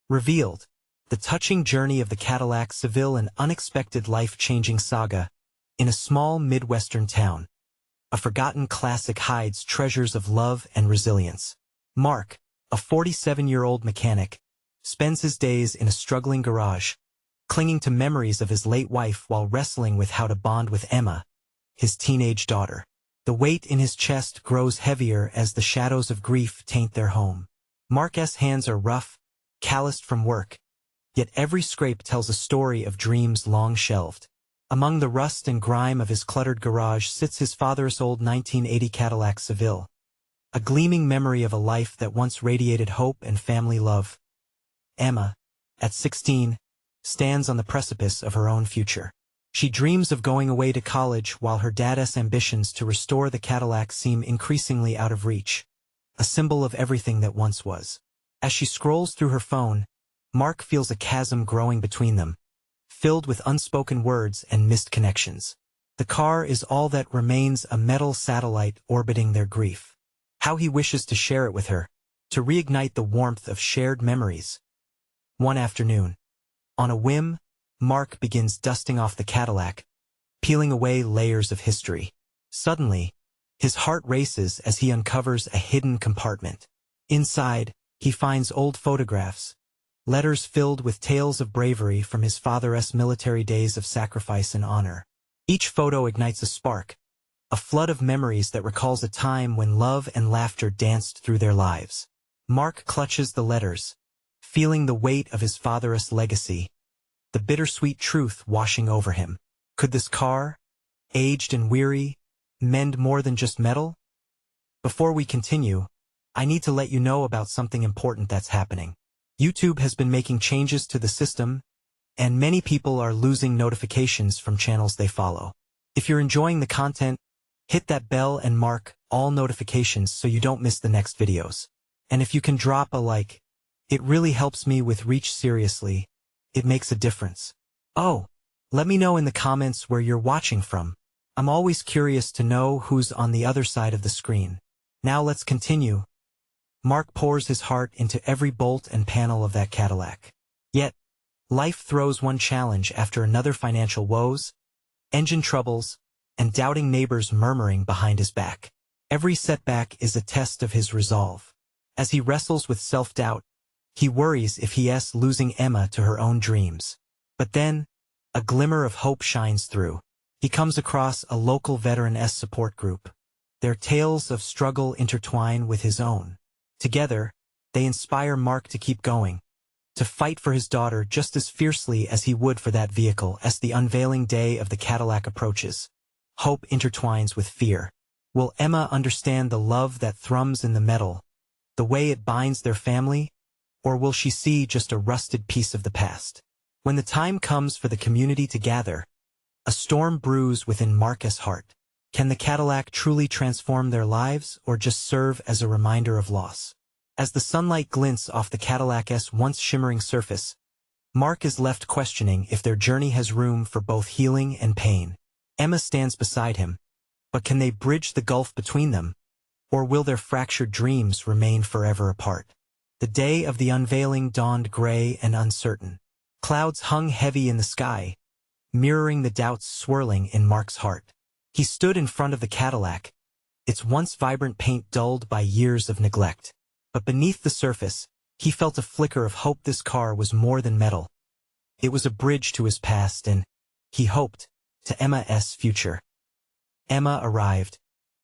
Revealed, the touching journey of the Cadillac Seville, an unexpected life-changing saga. In a small Midwestern town, a forgotten classic hides treasures of love and resilience. Mark, a 47-year-old mechanic, spends his days in a struggling garage, clinging to memories of his late wife while wrestling with how to bond with Emma, his teenage daughter. The weight in his chest grows heavier as the shadows of grief taint their home. Mark's hands are rough, calloused from work, yet every scrape tells a story of dreams long shelved. Among the rust and grime of his cluttered garage sits his father's old 1980 Cadillac Seville, a gleaming memory of a life that once radiated hope and family love. Emma, at 16, stands on the precipice of her own future. She dreams of going away to college while her dad's ambitions to restore the Cadillac seem increasingly out of reach, a symbol of everything that once was. As she scrolls through her phone, Mark feels a chasm growing between them, filled with unspoken words and missed connections. The car is all that remains, a metal satellite orbiting their grief. How he wishes to share it with her, to reignite the warmth of shared memories. One afternoon, on a whim, Mark begins dusting off the Cadillac, peeling away layers of history. Suddenly, his heart races as he uncovers a hidden compartment. Inside, he finds old photographs, letters filled with tales of bravery from his father's military days of sacrifice and honor. Each photo ignites a spark, a flood of memories that recalls a time when love and laughter danced through their lives. Mark clutches the letters, feeling the weight of his father's legacy, the bittersweet truth washing over him. Could this car, aged and weary, mend more than just metal? Before we continue, I need to let you know about something important that's happening. YouTube has been making changes to the system, and many people are losing notifications from channels they follow. If you're enjoying the content, hit that bell and mark all notifications so you don't miss the next videos. And if you can drop a like, it really helps me with reach. Seriously, it makes a difference. Oh, let me know in the comments where you're watching from. I'm always curious to know who's on the other side of the screen. Now let's continue. Mark pours his heart into every bolt and panel of that Cadillac. Yet, life throws one challenge after another: financial woes, engine troubles, and doubting neighbors murmuring behind his back. Every setback is a test of his resolve. As he wrestles with self-doubt, he worries if he's losing Emma to her own dreams. But then, a glimmer of hope shines through. He comes across a local veteran support group. Their tales of struggle intertwine with his own. Together, they inspire Mark to keep going, to fight for his daughter just as fiercely as he would for that vehicle. As the unveiling day of the Cadillac approaches, hope intertwines with fear. Will Emma understand the love that thrums in the metal, the way it binds their family, or will she see just a rusted piece of the past? When the time comes for the community to gather, a storm brews within Mark's heart. Can the Cadillac truly transform their lives, or just serve as a reminder of loss? As the sunlight glints off the Cadillac's once shimmering surface, Mark is left questioning if their journey has room for both healing and pain. Emma stands beside him, but can they bridge the gulf between them, or will their fractured dreams remain forever apart? The day of the unveiling dawned gray and uncertain. Clouds hung heavy in the sky, mirroring the doubts swirling in Mark's heart. He stood in front of the Cadillac, its once vibrant paint dulled by years of neglect. But beneath the surface, he felt a flicker of hope. This car was more than metal. It was a bridge to his past and, he hoped, to Emma's future. Emma arrived,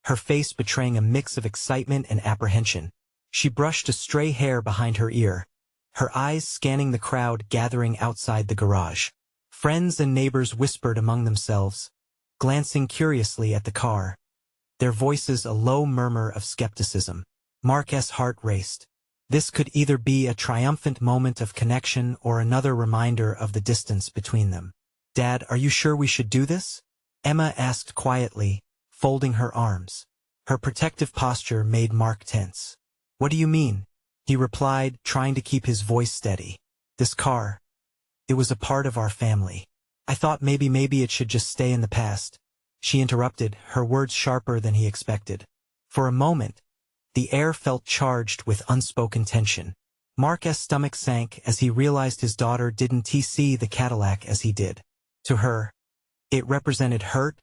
her face betraying a mix of excitement and apprehension. She brushed a stray hair behind her ear, her eyes scanning the crowd gathering outside the garage. Friends and neighbors whispered among themselves, glancing curiously at the car, their voices a low murmur of skepticism. Mark's heart raced. This could either be a triumphant moment of connection or another reminder of the distance between them. "Dad, are you sure we should do this?" Emma asked quietly, folding her arms. Her protective posture made Mark tense. "What do you mean?" he replied, trying to keep his voice steady. "This car, it was a part of our family. I thought maybe it should just stay in the past," she interrupted, her words sharper than he expected. For a moment, the air felt charged with unspoken tension. Mark's stomach sank as he realized his daughter didn't see the Cadillac as he did. To her, it represented hurt,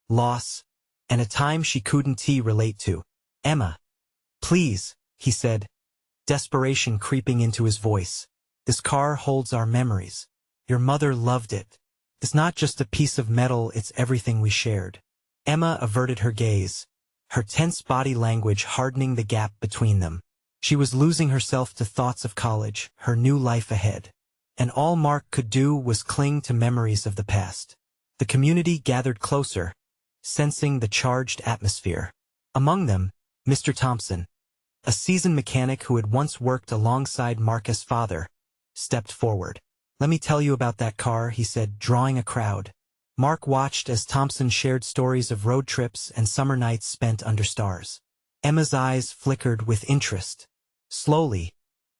loss, and a time she couldn't relate to. "Emma, please," he said, desperation creeping into his voice. "This car holds our memories. Your mother loved it. It's not just a piece of metal, it's everything we shared." Emma averted her gaze, her tense body language hardening the gap between them. She was losing herself to thoughts of college, her new life ahead. And all Mark could do was cling to memories of the past. The community gathered closer, sensing the charged atmosphere. Among them, Mr. Thompson, a seasoned mechanic who had once worked alongside Mark's father, stepped forward. "Let me tell you about that car," he said, drawing a crowd. Mark watched as Thompson shared stories of road trips and summer nights spent under stars. Emma's eyes flickered with interest. Slowly,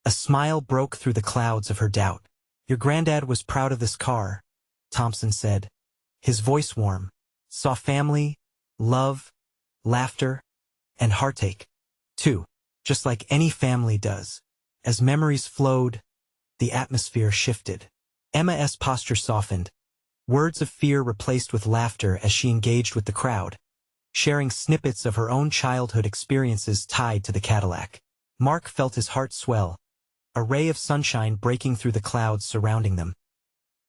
a smile broke through the clouds of her doubt. "Your granddad was proud of this car," Thompson said, his voice warm. "Saw family, love, laughter, and heartache, too, just like any family does." As memories flowed, the atmosphere shifted. Emma's posture softened, words of fear replaced with laughter as she engaged with the crowd, sharing snippets of her own childhood experiences tied to the Cadillac. Mark felt his heart swell, a ray of sunshine breaking through the clouds surrounding them.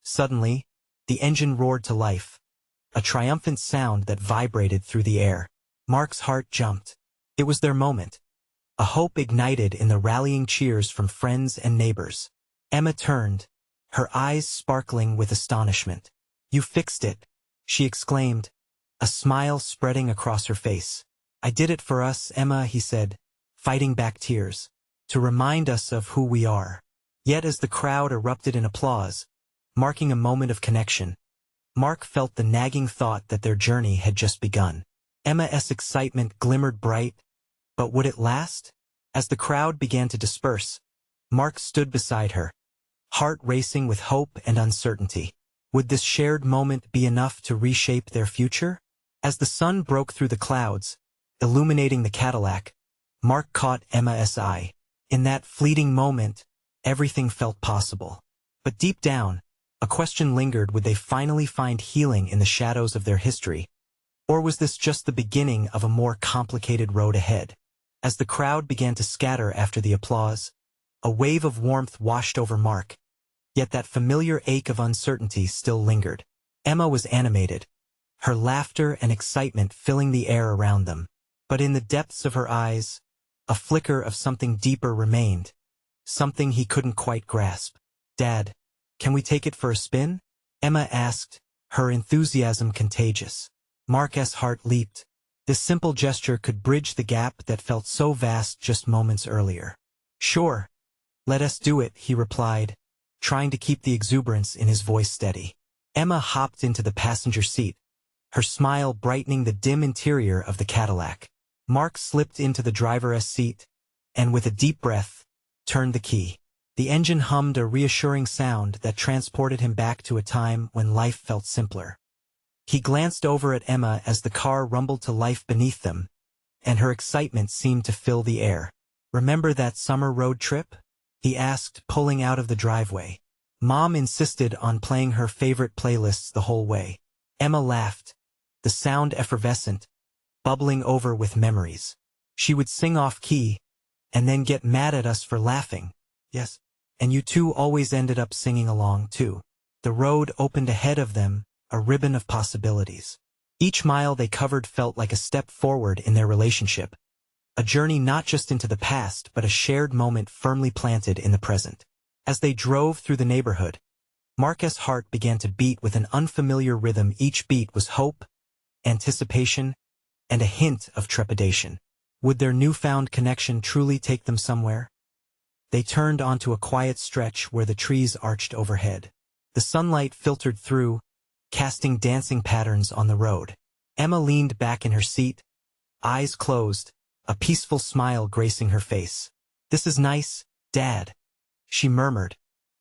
Suddenly, the engine roared to life, a triumphant sound that vibrated through the air. Mark's heart jumped. It was their moment. A hope ignited in the rallying cheers from friends and neighbors. Emma turned, her eyes sparkling with astonishment. "You fixed it," she exclaimed, a smile spreading across her face. "I did it for us, Emma," he said, fighting back tears, "to remind us of who we are." Yet as the crowd erupted in applause, marking a moment of connection, Mark felt the nagging thought that their journey had just begun. Emma's excitement glimmered bright, but would it last? As the crowd began to disperse, Mark stood beside her, heart racing with hope and uncertainty. Would this shared moment be enough to reshape their future? As the sun broke through the clouds, illuminating the Cadillac, Mark caught Emma's eye. In that fleeting moment, everything felt possible. But deep down, a question lingered: would they finally find healing in the shadows of their history? Or was this just the beginning of a more complicated road ahead? As the crowd began to scatter after the applause, a wave of warmth washed over Mark. Yet that familiar ache of uncertainty still lingered. Emma was animated, her laughter and excitement filling the air around them. But in the depths of her eyes, a flicker of something deeper remained, something he couldn't quite grasp. "Dad, can we take it for a spin?" Emma asked, her enthusiasm contagious. Mark's heart leaped. This simple gesture could bridge the gap that felt so vast just moments earlier. "Sure, let us do it," he replied, trying to keep the exuberance in his voice steady. Emma hopped into the passenger seat, her smile brightening the dim interior of the Cadillac. Mark slipped into the driver's seat, and with a deep breath, turned the key. The engine hummed a reassuring sound that transported him back to a time when life felt simpler. He glanced over at Emma as the car rumbled to life beneath them, and her excitement seemed to fill the air. "Remember that summer road trip?" he asked, pulling out of the driveway. Mom insisted on playing her favorite playlists the whole way. Emma laughed, the sound effervescent, bubbling over with memories. She would sing off-key, and then get mad at us for laughing. "Yes, and you two always ended up singing along, too." The road opened ahead of them, a ribbon of possibilities. Each mile they covered felt like a step forward in their relationship, a journey not just into the past but a shared moment firmly planted in the present. As they drove through the neighborhood, Mark's heart began to beat with an unfamiliar rhythm. Each beat was hope, anticipation, and a hint of trepidation. Would their newfound connection truly take them somewhere? They turned onto a quiet stretch where the trees arched overhead. The sunlight filtered through, casting dancing patterns on the road. Emma leaned back in her seat, eyes closed, a peaceful smile gracing her face. "This is nice, Dad," she murmured,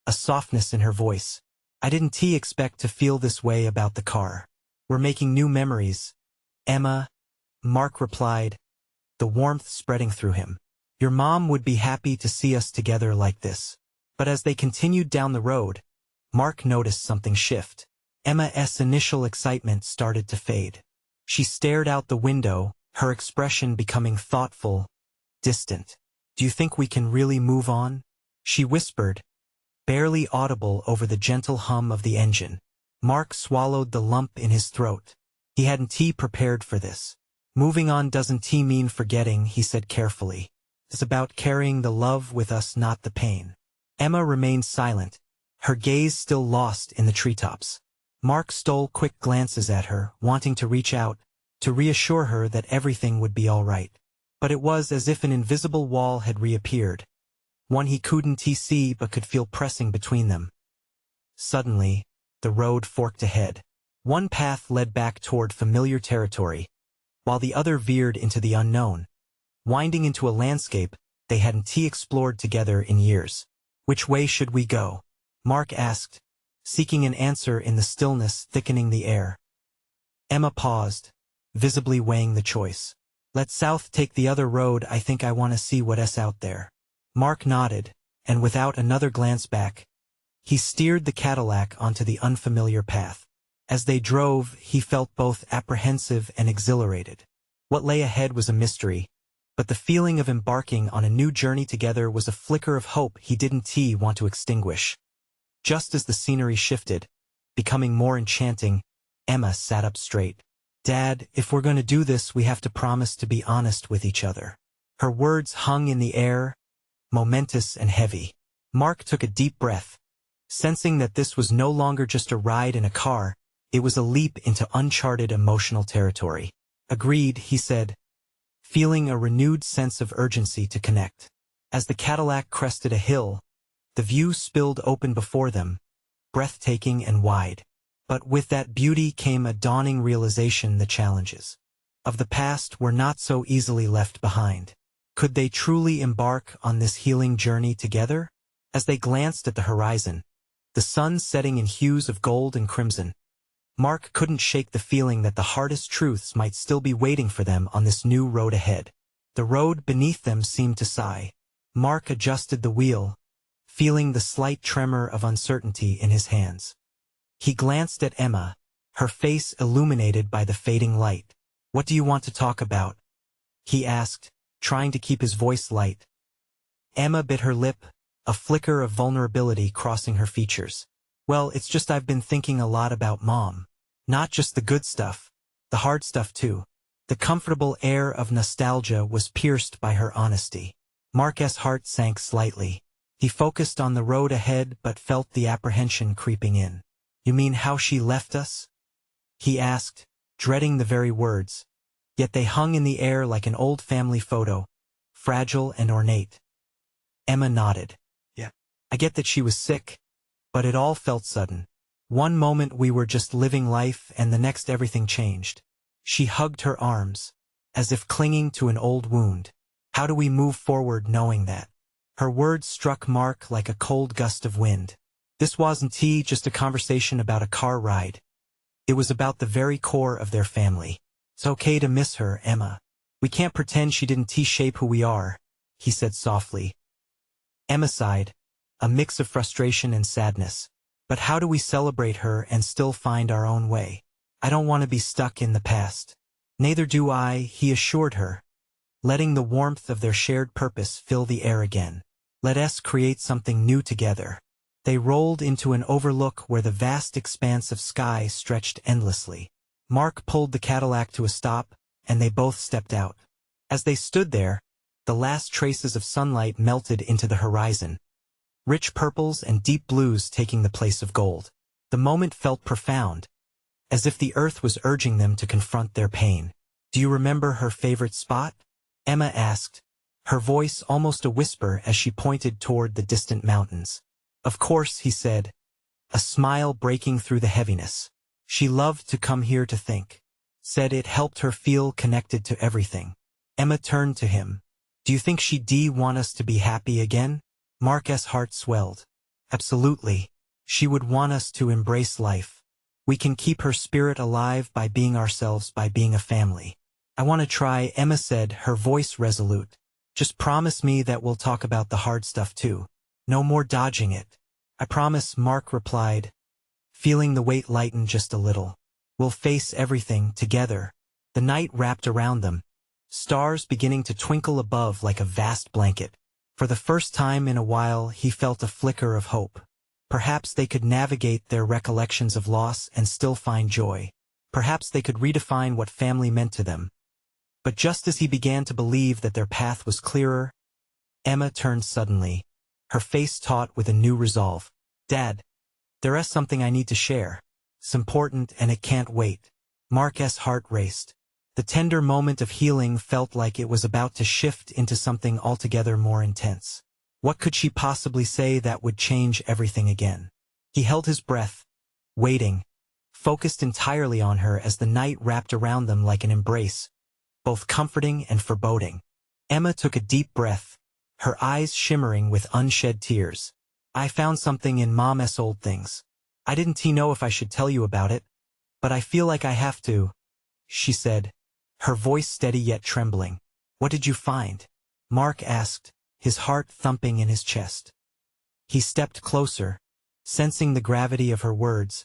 a softness in her voice. "I didn't expect to feel this way about the car." "We're making new memories, Emma," Mark replied, the warmth spreading through him. Your mom would be happy to see us together like this. But as they continued down the road, Mark noticed something shift. Emma's initial excitement started to fade. She stared out the window, her expression becoming thoughtful, distant. Do you think we can really move on? She whispered, barely audible over the gentle hum of the engine. Mark swallowed the lump in his throat. He hadn't prepared for this. Moving on doesn't mean forgetting, he said carefully. It's about carrying the love with us, not the pain. Emma remained silent, her gaze still lost in the treetops. Mark stole quick glances at her, wanting to reach out, to reassure her that everything would be all right. But it was as if an invisible wall had reappeared, one he couldn't see but could feel pressing between them. Suddenly, the road forked ahead. One path led back toward familiar territory, while the other veered into the unknown, winding into a landscape they hadn't explored together in years. Which way should we go? Mark asked, seeking an answer in the stillness thickening the air. Emma paused, visibly weighing the choice. Let South take the other road, I think I want to see what's out there. Mark nodded, and without another glance back, he steered the Cadillac onto the unfamiliar path. As they drove, he felt both apprehensive and exhilarated. What lay ahead was a mystery, but the feeling of embarking on a new journey together was a flicker of hope he didn't want to extinguish. Just as the scenery shifted, becoming more enchanting, Emma sat up straight. Dad, if we're going to do this, we have to promise to be honest with each other. Her words hung in the air, momentous and heavy. Mark took a deep breath, sensing that this was no longer just a ride in a car, it was a leap into uncharted emotional territory. Agreed, he said, feeling a renewed sense of urgency to connect. As the Cadillac crested a hill, the view spilled open before them, breathtaking and wide. But with that beauty came a dawning realization: the challenges of the past were not so easily left behind. Could they truly embark on this healing journey together? As they glanced at the horizon, the sun setting in hues of gold and crimson, Mark couldn't shake the feeling that the hardest truths might still be waiting for them on this new road ahead. The road beneath them seemed to sigh. Mark adjusted the wheel, feeling the slight tremor of uncertainty in his hands. He glanced at Emma, her face illuminated by the fading light. What do you want to talk about? He asked, trying to keep his voice light. Emma bit her lip, a flicker of vulnerability crossing her features. Well, it's just I've been thinking a lot about Mom. Not just the good stuff, the hard stuff too. The comfortable air of nostalgia was pierced by her honesty. Mark's heart sank slightly. He focused on the road ahead but felt the apprehension creeping in. You mean how she left us? He asked, dreading the very words. Yet they hung in the air like an old family photo, fragile and ornate. Emma nodded. Yeah. I get that she was sick, but it all felt sudden. One moment we were just living life and the next everything changed. She hugged her arms, as if clinging to an old wound. How do we move forward knowing that? Her words struck Mark like a cold gust of wind. This wasn't just a conversation about a car ride. It was about the very core of their family. It's okay to miss her, Emma. We can't pretend she didn't shape who we are, he said softly. Emma sighed, a mix of frustration and sadness. But how do we celebrate her and still find our own way? I don't want to be stuck in the past. Neither do I, he assured her, letting the warmth of their shared purpose fill the air again. Let us create something new together. They rolled into an overlook where the vast expanse of sky stretched endlessly. Mark pulled the Cadillac to a stop, and they both stepped out. As they stood there, the last traces of sunlight melted into the horizon, rich purples and deep blues taking the place of gold. The moment felt profound, as if the earth was urging them to confront their pain. Do you remember her favorite spot? Emma asked, her voice almost a whisper as she pointed toward the distant mountains. Of course, he said, a smile breaking through the heaviness. She loved to come here to think. Said it helped her feel connected to everything. Emma turned to him. Do you think she'd want us to be happy again? Mark's heart swelled. Absolutely. She would want us to embrace life. We can keep her spirit alive by being ourselves, by being a family. I want to try, Emma said, her voice resolute. Just promise me that we'll talk about the hard stuff too. No more dodging it. I promise, Mark replied, feeling the weight lighten just a little. We'll face everything together. The night wrapped around them, stars beginning to twinkle above like a vast blanket. For the first time in a while he felt a flicker of hope. Perhaps they could navigate their recollections of loss and still find joy. Perhaps they could redefine what family meant to them. But just as he began to believe that their path was clearer, Emma turned suddenly, her face taut with a new resolve. Dad, there is something I need to share. It's important and it can't wait. Mark's heart raced. The tender moment of healing felt like it was about to shift into something altogether more intense. What could she possibly say that would change everything again? He held his breath, waiting, focused entirely on her as the night wrapped around them like an embrace, both comforting and foreboding. Emma took a deep breath, her eyes shimmering with unshed tears. I found something in Mom's old things. I didn't know if I should tell you about it, but I feel like I have to, she said, her voice steady yet trembling. What did you find? Mark asked, his heart thumping in his chest. He stepped closer, sensing the gravity of her words.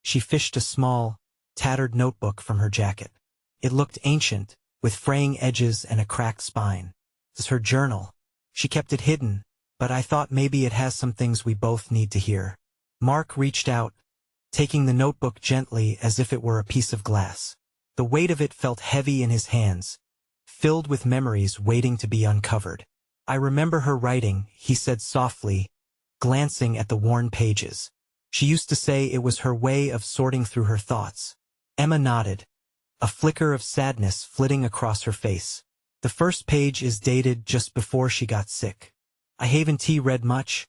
She fished a small, tattered notebook from her jacket. It looked ancient, with fraying edges and a cracked spine. It was her journal. She kept it hidden, but I thought maybe it has some things we both need to hear. Mark reached out, taking the notebook gently as if it were a piece of glass. The weight of it felt heavy in his hands, filled with memories waiting to be uncovered. I remember her writing, he said softly, glancing at the worn pages. She used to say it was her way of sorting through her thoughts. Emma nodded, a flicker of sadness flitting across her face. The first page is dated just before she got sick. I haven't read much,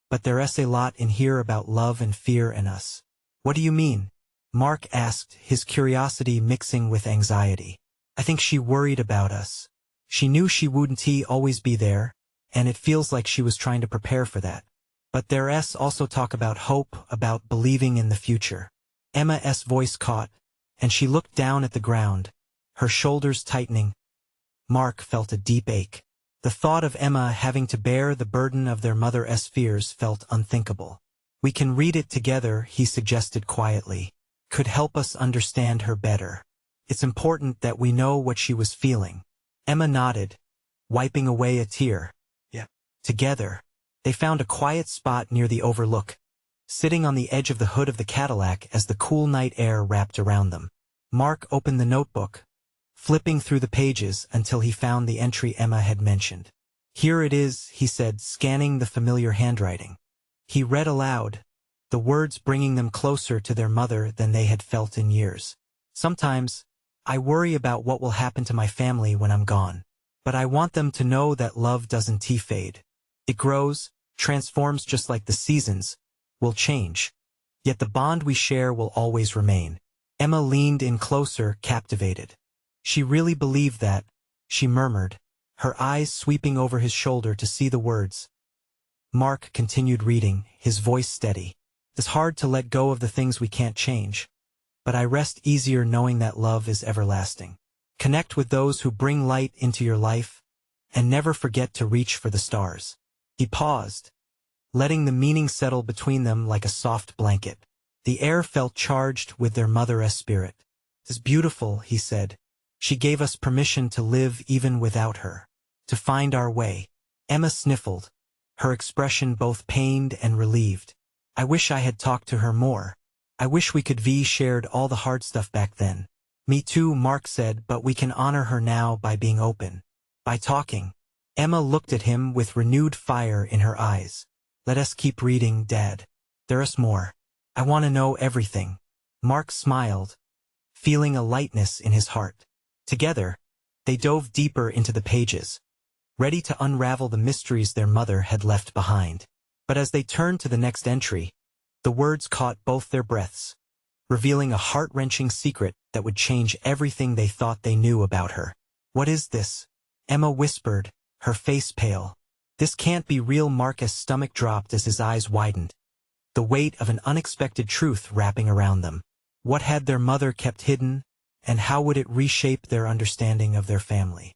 but there's a lot in here about love and fear and us. What do you mean? Mark asked, his curiosity mixing with anxiety. I think she worried about us. She knew she wouldn't always be there, and it feels like she was trying to prepare for that. But there's also talk about hope, about believing in the future. Emma's voice caught, and she looked down at the ground, her shoulders tightening. Mark felt a deep ache. The thought of Emma having to bear the burden of their mother's fears felt unthinkable. We can read it together, he suggested quietly. Could help us understand her better. It's important that we know what she was feeling. Emma nodded, wiping away a tear. Yeah. Together, they found a quiet spot near the overlook, sitting on the edge of the hood of the Cadillac as the cool night air wrapped around them. Mark opened the notebook, flipping through the pages until he found the entry Emma had mentioned. Here it is, he said, scanning the familiar handwriting. He read aloud, the words bringing them closer to their mother than they had felt in years. Sometimes, I worry about what will happen to my family when I'm gone. But I want them to know that love doesn't fade. It grows, transforms just like the seasons, will change. Yet the bond we share will always remain. Emma leaned in closer, captivated. She really believed that, she murmured, her eyes sweeping over his shoulder to see the words. Mark continued reading, his voice steady. It's hard to let go of the things we can't change. But I rest easier knowing that love is everlasting. Connect with those who bring light into your life, and never forget to reach for the stars. He paused, letting the meaning settle between them like a soft blanket. The air felt charged with their mother's spirit. It's beautiful, he said. She gave us permission to live even without her, to find our way. Emma sniffled, her expression both pained and relieved. I wish I had talked to her more. I wish we could shared all the hard stuff back then. Me too, Mark said, but we can honor her now by being open. By talking. Emma looked at him with renewed fire in her eyes. Let us keep reading, Dad. There's more. I want to know everything. Mark smiled, feeling a lightness in his heart. Together, they dove deeper into the pages, ready to unravel the mysteries their mother had left behind. But as they turned to the next entry, the words caught both their breaths, revealing a heart-wrenching secret that would change everything they thought they knew about her. What is this? Emma whispered, her face pale. This can't be real. Mark's stomach dropped as his eyes widened, the weight of an unexpected truth wrapping around them. What had their mother kept hidden, and how would it reshape their understanding of their family?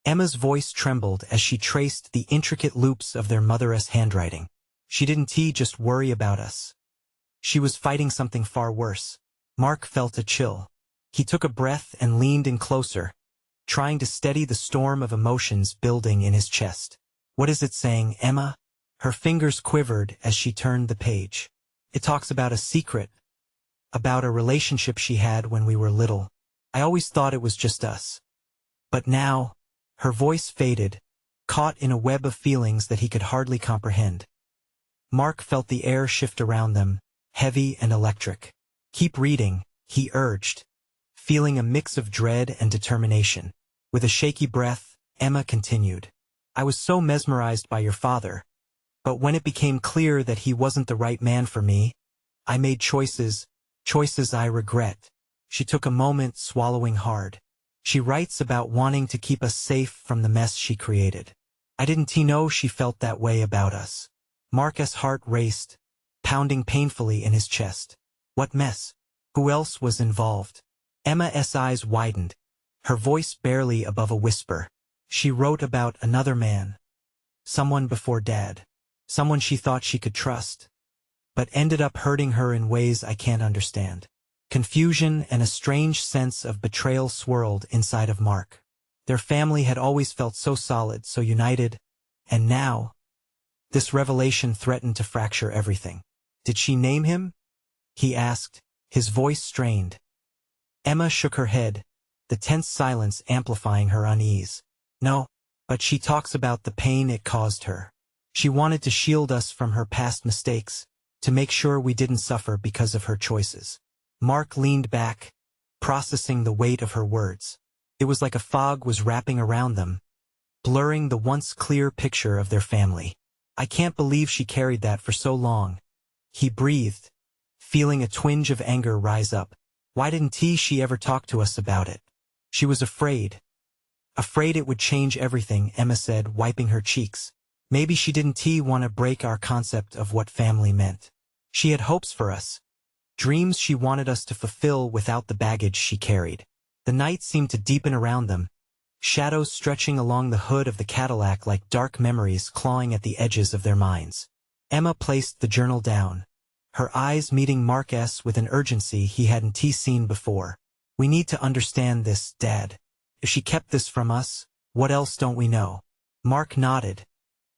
Emma's voice trembled as she traced the intricate loops of their mother's handwriting. She didn't just worry about us. She was fighting something far worse. Mark felt a chill. He took a breath and leaned in closer, trying to steady the storm of emotions building in his chest. What is it saying, Emma? Her fingers quivered as she turned the page. It talks about a secret, about a relationship she had when we were little. I always thought it was just us. But now, her voice faded, caught in a web of feelings that he could hardly comprehend. Mark felt the air shift around them, heavy and electric. Keep reading, he urged, feeling a mix of dread and determination. With a shaky breath, Emma continued. I was so mesmerized by your father, but when it became clear that he wasn't the right man for me, I made choices I regret. She took a moment, swallowing hard. She writes about wanting to keep us safe from the mess she created. I didn't know she felt that way about us. Mark's heart raced, pounding painfully in his chest. What mess? Who else was involved? Emma's eyes widened, her voice barely above a whisper. She wrote about another man. Someone before Dad. Someone she thought she could trust, but ended up hurting her in ways I can't understand. Confusion and a strange sense of betrayal swirled inside of Mark. Their family had always felt so solid, so united, and now, this revelation threatened to fracture everything. Did she name him? He asked, his voice strained. Emma shook her head, the tense silence amplifying her unease. No, but she talks about the pain it caused her. She wanted to shield us from her past mistakes, to make sure we didn't suffer because of her choices. Mark leaned back, processing the weight of her words. It was like a fog was wrapping around them, blurring the once clear picture of their family. I can't believe she carried that for so long. He breathed, feeling a twinge of anger rise up. Why didn't she ever talk to us about it? She was afraid. Afraid it would change everything, Emma said, wiping her cheeks. Maybe she didn't want to break our concept of what family meant. She had hopes for us, dreams she wanted us to fulfill without the baggage she carried. The night seemed to deepen around them, shadows stretching along the hood of the Cadillac like dark memories clawing at the edges of their minds. Emma placed the journal down, her eyes meeting Mark's with an urgency he hadn't seen before. We need to understand this, Dad. If she kept this from us, what else don't we know? Mark nodded,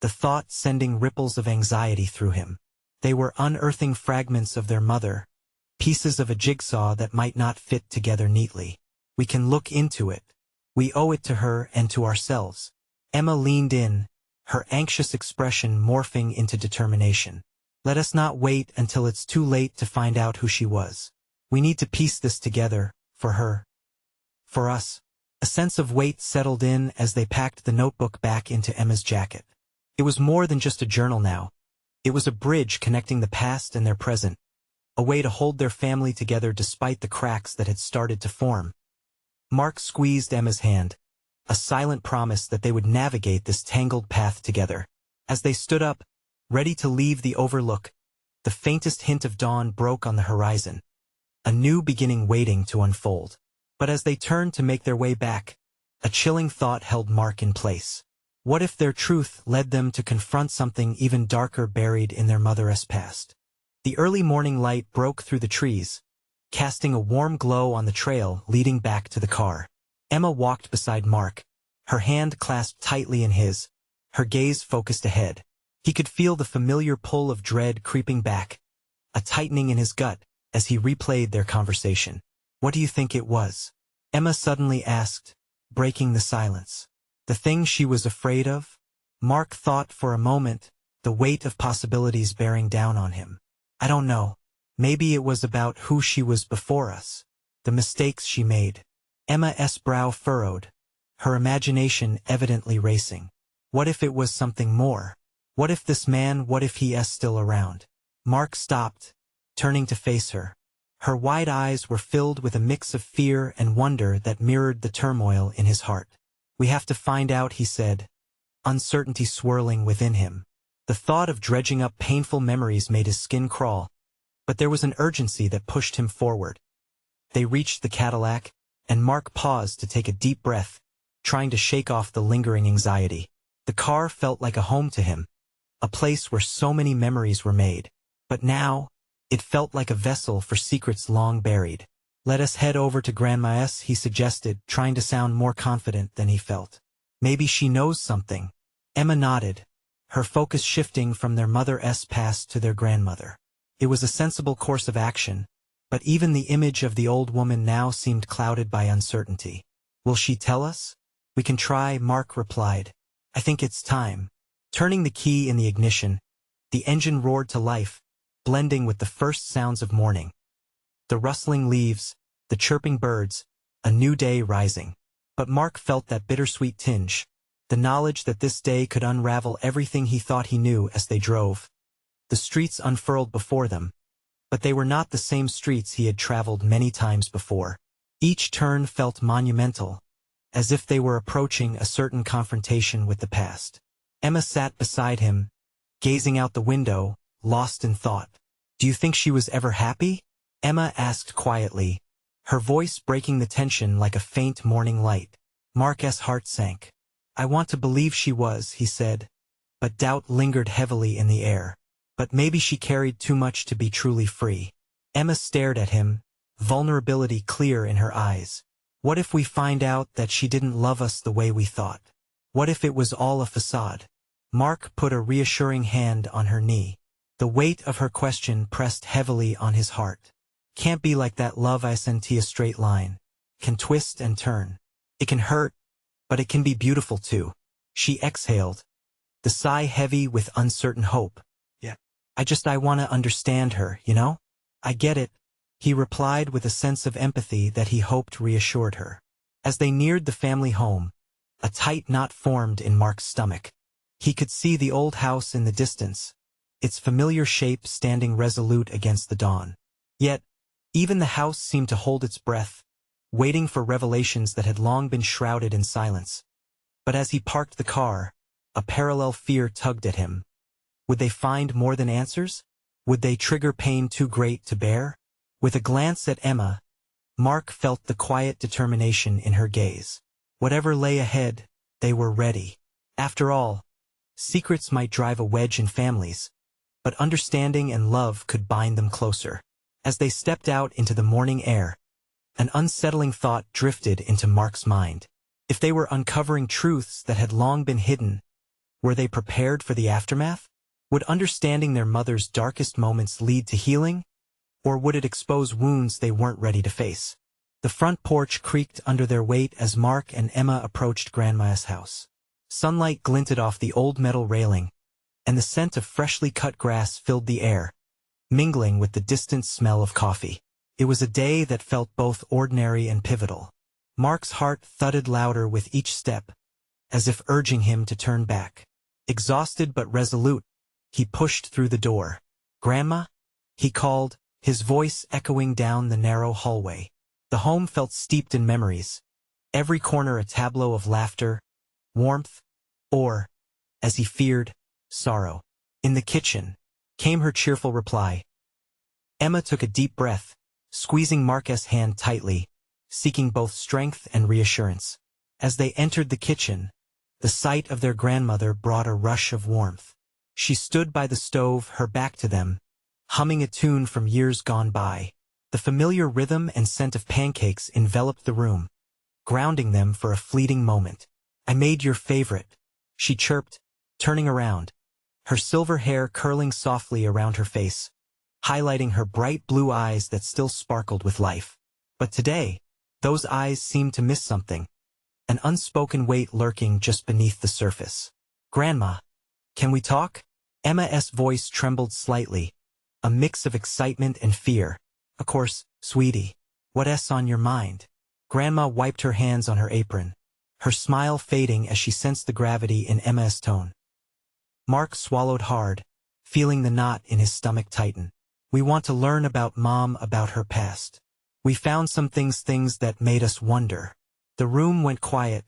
the thought sending ripples of anxiety through him. They were unearthing fragments of their mother, pieces of a jigsaw that might not fit together neatly. We can look into it. We owe it to her and to ourselves. Emma leaned in, her anxious expression morphing into determination. Let us not wait until it's too late to find out who she was. We need to piece this together, for her. For us. A sense of weight settled in as they packed the notebook back into Emma's jacket. It was more than just a journal now. It was a bridge connecting the past and their present, a way to hold their family together despite the cracks that had started to form. Mark squeezed Emma's hand, a silent promise that they would navigate this tangled path together. As they stood up, ready to leave the overlook, the faintest hint of dawn broke on the horizon, a new beginning waiting to unfold. But as they turned to make their way back, a chilling thought held Mark in place. What if their truth led them to confront something even darker buried in their mother's past? The early morning light broke through the trees, casting a warm glow on the trail leading back to the car. Emma walked beside Mark, her hand clasped tightly in his, her gaze focused ahead. He could feel the familiar pull of dread creeping back, a tightening in his gut as he replayed their conversation. What do you think it was? Emma suddenly asked, breaking the silence. The thing she was afraid of? Mark thought for a moment, the weight of possibilities bearing down on him. I don't know. Maybe it was about who she was before us, the mistakes she made. Emma's brow furrowed, her imagination evidently racing. What if it was something more? What if this man, what if he is still around? Mark stopped, turning to face her. Her wide eyes were filled with a mix of fear and wonder that mirrored the turmoil in his heart. We have to find out, he said, uncertainty swirling within him. The thought of dredging up painful memories made his skin crawl, but there was an urgency that pushed him forward. They reached the Cadillac, and Mark paused to take a deep breath, trying to shake off the lingering anxiety. The car felt like a home to him, a place where so many memories were made. But now, it felt like a vessel for secrets long buried. "Let us head over to Grandma's," he suggested, trying to sound more confident than he felt. "Maybe she knows something." Emma nodded, her focus shifting from their mother's past to their grandmother. It was a sensible course of action, but even the image of the old woman now seemed clouded by uncertainty. "Will she tell us?" "We can try," Mark replied. "I think it's time." Turning the key in the ignition, the engine roared to life, blending with the first sounds of morning. The rustling leaves, the chirping birds, a new day rising. But Mark felt that bittersweet tinge, the knowledge that this day could unravel everything he thought he knew as they drove. The streets unfurled before them, but they were not the same streets he had traveled many times before. Each turn felt monumental, as if they were approaching a certain confrontation with the past. Emma sat beside him, gazing out the window, lost in thought. "Do you think she was ever happy?" Emma asked quietly, her voice breaking the tension like a faint morning light. Mark's heart sank. "I want to believe she was," he said, but doubt lingered heavily in the air. "But maybe she carried too much to be truly free." Emma stared at him, vulnerability clear in her eyes. "What if we find out that she didn't love us the way we thought? What if it was all a facade?" Mark put a reassuring hand on her knee. The weight of her question pressed heavily on his heart. "Can't be like that, love isn't a straight line. Can twist and turn. It can hurt, but it can be beautiful too." She exhaled, the sigh heavy with uncertain hope. "Yeah. I wanna understand her, you know? I get it," he replied with a sense of empathy that he hoped reassured her. As they neared the family home, a tight knot formed in Mark's stomach. He could see the old house in the distance, its familiar shape standing resolute against the dawn. Yet, even the house seemed to hold its breath, waiting for revelations that had long been shrouded in silence. But as he parked the car, a parallel fear tugged at him. Would they find more than answers? Would they trigger pain too great to bear? With a glance at Emma, Mark felt the quiet determination in her gaze. Whatever lay ahead, they were ready. After all, secrets might drive a wedge in families, but understanding and love could bind them closer. As they stepped out into the morning air, an unsettling thought drifted into Mark's mind. If they were uncovering truths that had long been hidden, were they prepared for the aftermath? Would understanding their mother's darkest moments lead to healing, or would it expose wounds they weren't ready to face? The front porch creaked under their weight as Mark and Emma approached Grandma's house. Sunlight glinted off the old metal railing, and the scent of freshly cut grass filled the air, mingling with the distant smell of coffee. It was a day that felt both ordinary and pivotal. Mark's heart thudded louder with each step, as if urging him to turn back. Exhausted but resolute, he pushed through the door. "Grandma?" he called, his voice echoing down the narrow hallway. The home felt steeped in memories, every corner a tableau of laughter, warmth, or, as he feared, sorrow. In the kitchen came her cheerful reply. Emma took a deep breath, squeezing Mark's hand tightly, seeking both strength and reassurance. As they entered the kitchen, the sight of their grandmother brought a rush of warmth. She stood by the stove, her back to them, humming a tune from years gone by. The familiar rhythm and scent of pancakes enveloped the room, grounding them for a fleeting moment. "I made your favorite," she chirped, turning around, her silver hair curling softly around her face, highlighting her bright blue eyes that still sparkled with life. But today, those eyes seemed to miss something, an unspoken weight lurking just beneath the surface. "Grandma, can we talk?" Emma's voice trembled slightly, a mix of excitement and fear. "Of course, sweetie. What's on your mind?" Grandma wiped her hands on her apron, her smile fading as she sensed the gravity in Emma's tone. Mark swallowed hard, feeling the knot in his stomach tighten. "We want to learn about Mom, about her past. We found some things that made us wonder." The room went quiet,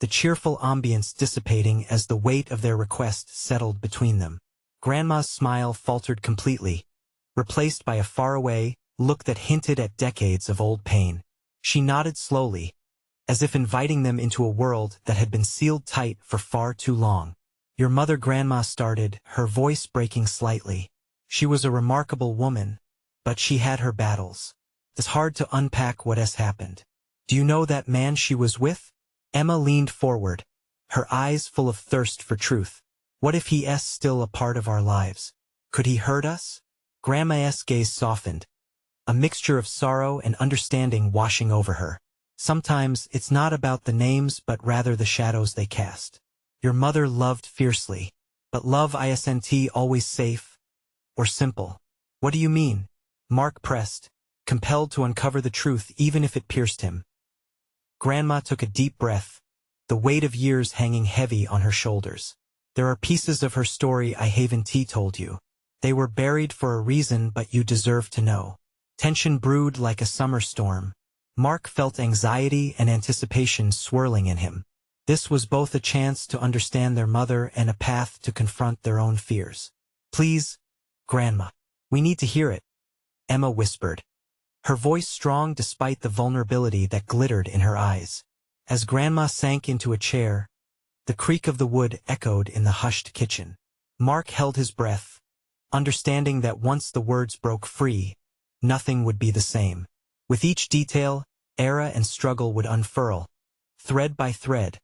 the cheerful ambience dissipating as the weight of their request settled between them. Grandma's smile faltered completely, replaced by a faraway look that hinted at decades of old pain. She nodded slowly, as if inviting them into a world that had been sealed tight for far too long. Your mother, Grandma started, her voice breaking slightly. She was a remarkable woman, but she had her battles. It's hard to unpack what has happened. Do you know that man she was with? Emma leaned forward, her eyes full of thirst for truth. What if he is still a part of our lives? Could he hurt us? Grandma's gaze softened, a mixture of sorrow and understanding washing over her. Sometimes it's not about the names but rather the shadows they cast. Your mother loved fiercely, but love isn't always safe or simple. What do you mean? Mark pressed, compelled to uncover the truth even if it pierced him. Grandma took a deep breath, the weight of years hanging heavy on her shoulders. There are pieces of her story I haven't told you. They were buried for a reason, but you deserve to know. Tension brewed like a summer storm. Mark felt anxiety and anticipation swirling in him. This was both a chance to understand their mother and a path to confront their own fears. Please, Grandma. We need to hear it, Emma whispered, her voice strong despite the vulnerability that glittered in her eyes. As Grandma sank into a chair, the creak of the wood echoed in the hushed kitchen. Mark held his breath, understanding that once the words broke free, nothing would be the same. With each detail, era and struggle would unfurl, thread by thread,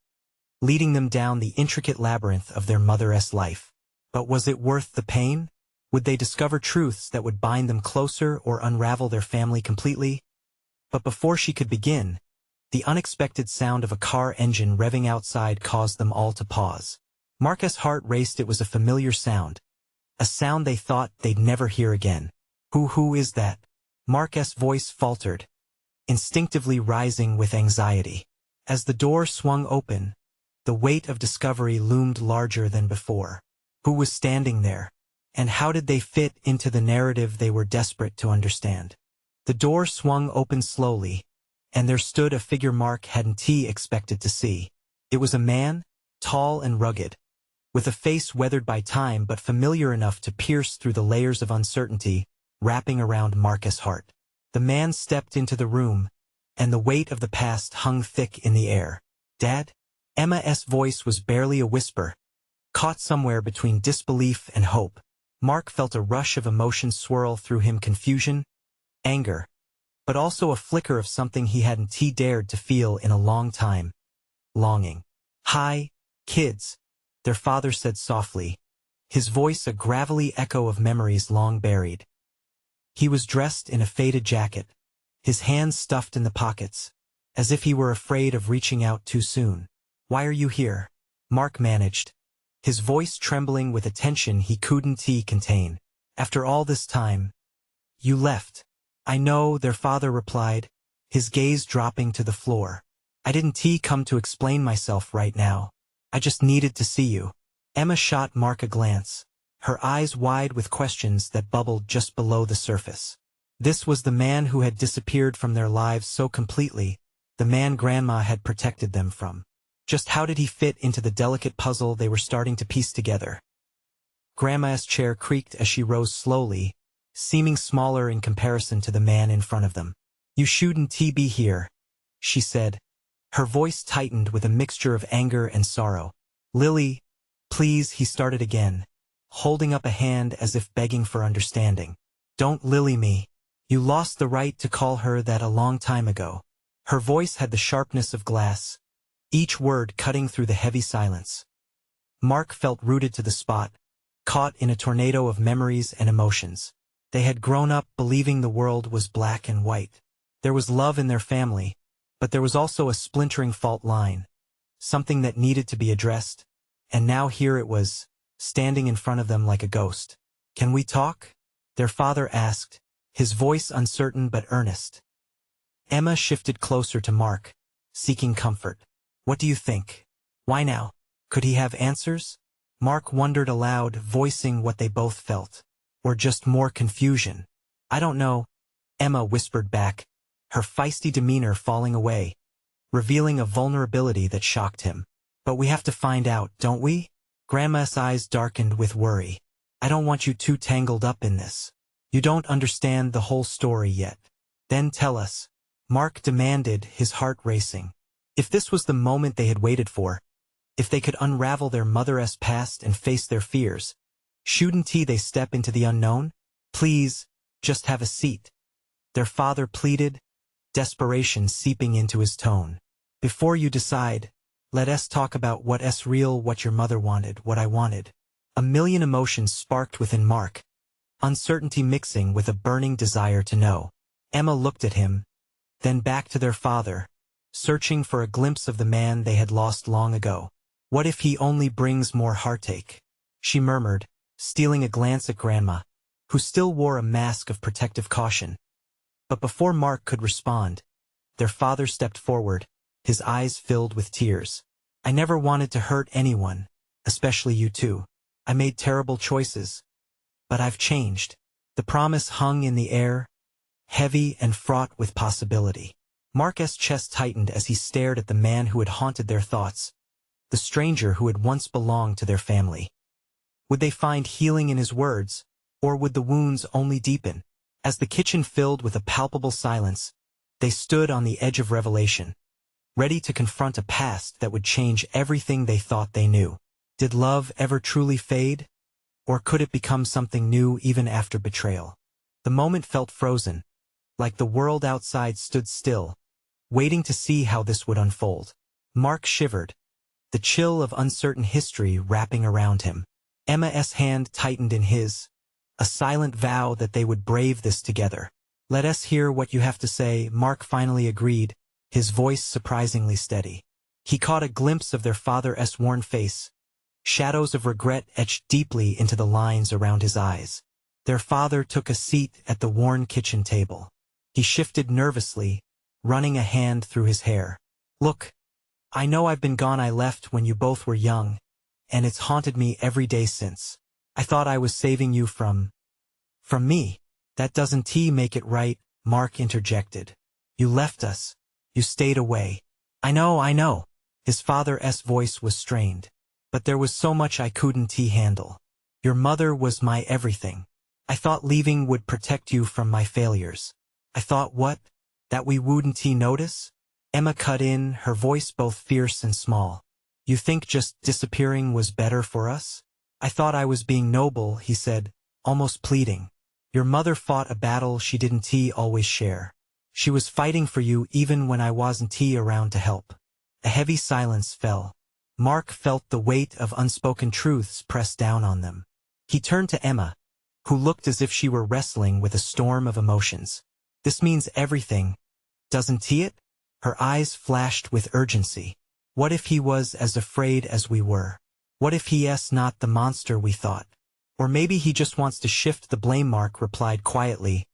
leading them down the intricate labyrinth of their mother's life. But was it worth the pain? Would they discover truths that would bind them closer or unravel their family completely? But before she could begin, the unexpected sound of a car engine revving outside caused them all to pause. Mark's heart raced. It was a familiar sound, a sound they thought they'd never hear again. Who is that? Mark's voice faltered, instinctively rising with anxiety. As the door swung open, the weight of discovery loomed larger than before. Who was standing there? And how did they fit into the narrative they were desperate to understand? The door swung open slowly, and there stood a figure Mark hadn't expected to see. It was a man, tall and rugged, with a face weathered by time but familiar enough to pierce through the layers of uncertainty wrapping around Mark's heart. The man stepped into the room, and the weight of the past hung thick in the air. Dad? Emma's voice was barely a whisper, caught somewhere between disbelief and hope. Mark felt a rush of emotion swirl through him: confusion, anger, but also a flicker of something he hadn't dared to feel in a long time: longing. "Hi, kids," their father said softly, his voice a gravelly echo of memories long buried. He was dressed in a faded jacket, his hands stuffed in the pockets, as if he were afraid of reaching out too soon. "Why are you here?" Mark managed, his voice trembling with a tension he couldn't contain. "After all this time, you left." "I know," their father replied, his gaze dropping to the floor. "I didn't come to explain myself right now. I just needed to see you." Emma shot Mark a glance, her eyes wide with questions that bubbled just below the surface. This was the man who had disappeared from their lives so completely, the man Grandma had protected them from. Just how did he fit into the delicate puzzle they were starting to piece together? Grandma's chair creaked as she rose slowly, seeming smaller in comparison to the man in front of them. "You shouldn't be here," she said, her voice tightened with a mixture of anger and sorrow. "Lily, please," he started again, holding up a hand as if begging for understanding. "Don't Lily me. You lost the right to call her that a long time ago." Her voice had the sharpness of glass, each word cutting through the heavy silence. Mark felt rooted to the spot, caught in a tornado of memories and emotions. They had grown up believing the world was black and white. There was love in their family, but there was also a splintering fault line, something that needed to be addressed, and now here it was, standing in front of them like a ghost. "Can we talk?" their father asked, his voice uncertain but earnest. Emma shifted closer to Mark, seeking comfort. "What do you think? Why now? Could he have answers?" Mark wondered aloud, voicing what they both felt. Or just more confusion? "I don't know," Emma whispered back, her feisty demeanor falling away, revealing a vulnerability that shocked him. "But we have to find out, don't we?" Grandma's eyes darkened with worry. "I don't want you too tangled up in this. You don't understand the whole story yet." "Then tell us," Mark demanded, his heart racing. If this was the moment they had waited for, if they could unravel their mother's past and face their fears, shouldn't they step into the unknown? Please, just have a seat, their father pleaded, desperation seeping into his tone. Before you decide, let us talk about what's real, what your mother wanted, what I wanted. A million emotions sparked within Mark, uncertainty mixing with a burning desire to know. Emma looked at him, then back to their father, searching for a glimpse of the man they had lost long ago. What if he only brings more heartache? She murmured, stealing a glance at Grandma, who still wore a mask of protective caution. But before Mark could respond, their father stepped forward, his eyes filled with tears. I never wanted to hurt anyone, especially you two. I made terrible choices. But I've changed. The promise hung in the air, heavy and fraught with possibility. Mark's chest tightened as he stared at the man who had haunted their thoughts, the stranger who had once belonged to their family. Would they find healing in his words, or would the wounds only deepen? As the kitchen filled with a palpable silence, they stood on the edge of revelation, ready to confront a past that would change everything they thought they knew. Did love ever truly fade? Or could it become something new even after betrayal? The moment felt frozen, like the world outside stood still, waiting to see how this would unfold. Mark shivered, the chill of uncertain history wrapping around him. Emma's hand tightened in his, a silent vow that they would brave this together. Let us hear what you have to say, Mark finally agreed, his voice surprisingly steady. He caught a glimpse of their father's worn face, shadows of regret etched deeply into the lines around his eyes. Their father took a seat at the worn kitchen table. He shifted nervously, running a hand through his hair. Look, I know I've been gone. I left when you both were young, and it's haunted me every day since. I thought I was saving you from me. That doesn't make it right, Mark interjected. You left us. You stayed away. I know. His father's voice was strained. But there was so much I couldn't handle. Your mother was my everything. I thought leaving would protect you from my failures. I thought what? That we wouldn't notice? Emma cut in, her voice both fierce and small. You think just disappearing was better for us? I thought I was being noble, he said, almost pleading. Your mother fought a battle she didn't always share. She was fighting for you even when I wasn't around to help. A heavy silence fell. Mark felt the weight of unspoken truths press down on them. He turned to Emma, who looked as if she were wrestling with a storm of emotions. This means everything, doesn't it? Her eyes flashed with urgency. What if he was as afraid as we were? What if he's not the monster we thought? Or maybe he just wants to shift the blame, Mark replied quietly,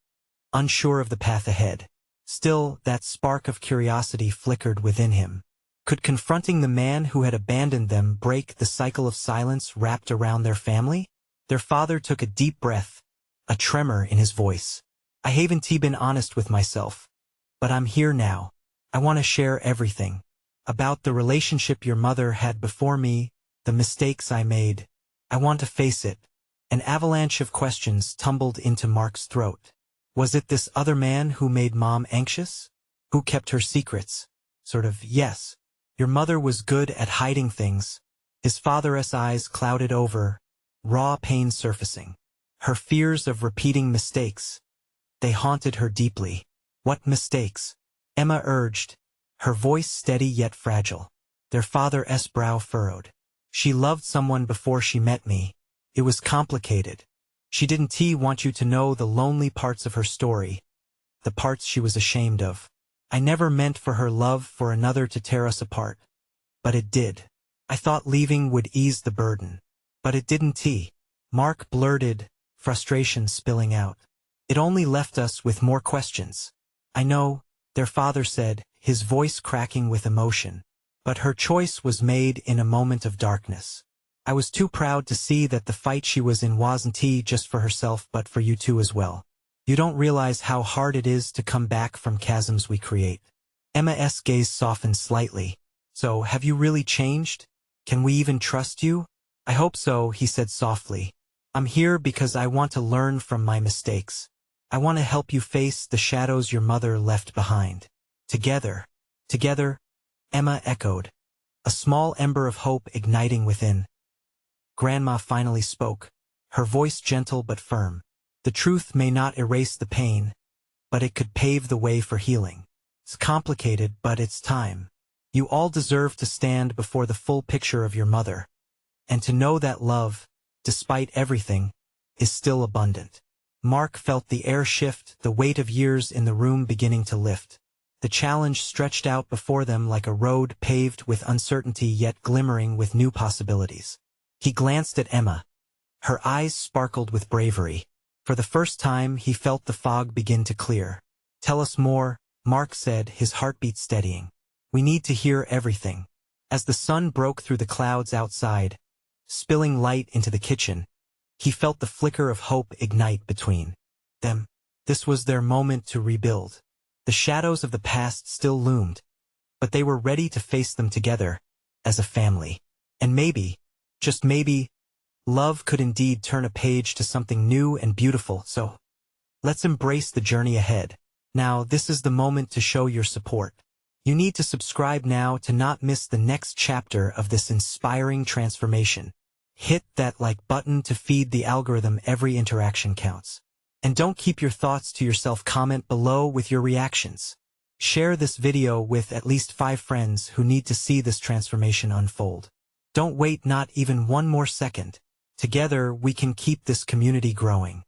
unsure of the path ahead. Still, that spark of curiosity flickered within him. Could confronting the man who had abandoned them break the cycle of silence wrapped around their family? Their father took a deep breath, a tremor in his voice. I haven't been honest with myself. But I'm here now. I want to share everything. About the relationship your mother had before me, the mistakes I made. I want to face it. An avalanche of questions tumbled into Mark's throat. Was it this other man who made Mom anxious? Who kept her secrets? Yes. Your mother was good at hiding things. His father's eyes clouded over, raw pain surfacing. Her fears of repeating mistakes. They haunted her deeply. What mistakes? Emma urged, her voice steady yet fragile. Their father's brow furrowed. She loved someone before she met me. It was complicated. She didn't want you to know the lonely parts of her story, the parts she was ashamed of. I never meant for her love for another to tear us apart. But it did. I thought leaving would ease the burden. But it didn't. Mark blurted, frustration spilling out. It only left us with more questions. I know, their father said, his voice cracking with emotion. But her choice was made in a moment of darkness. I was too proud to see that the fight she was in wasn't just for herself but for you two as well. You don't realize how hard it is to come back from chasms we create. Emma's gaze softened slightly. So, have you really changed? Can we even trust you? I hope so, he said softly. I'm here because I want to learn from my mistakes. I want to help you face the shadows your mother left behind. Together. Emma echoed, a small ember of hope igniting within. Grandma finally spoke, her voice gentle but firm. The truth may not erase the pain, but it could pave the way for healing. It's complicated, but it's time. You all deserve to stand before the full picture of your mother, and to know that love, despite everything, is still abundant. Mark felt the air shift, the weight of years in the room beginning to lift. The challenge stretched out before them like a road paved with uncertainty yet glimmering with new possibilities. He glanced at Emma. Her eyes sparkled with bravery. For the first time, he felt the fog begin to clear. "Tell us more," Mark said, his heartbeat steadying. "We need to hear everything." As the sun broke through the clouds outside, spilling light into the kitchen, he felt the flicker of hope ignite between them. This was their moment to rebuild. The shadows of the past still loomed, but they were ready to face them together, as a family. And maybe, just maybe, love could indeed turn a page to something new and beautiful, so let's embrace the journey ahead. Now, this is the moment to show your support. You need to subscribe now to not miss the next chapter of this inspiring transformation. Hit that like button to feed the algorithm. Every interaction counts. And don't keep your thoughts to yourself. Comment below with your reactions. Share this video with at least 5 friends who need to see this transformation unfold. Don't wait not even one more second. Together we can keep this community growing.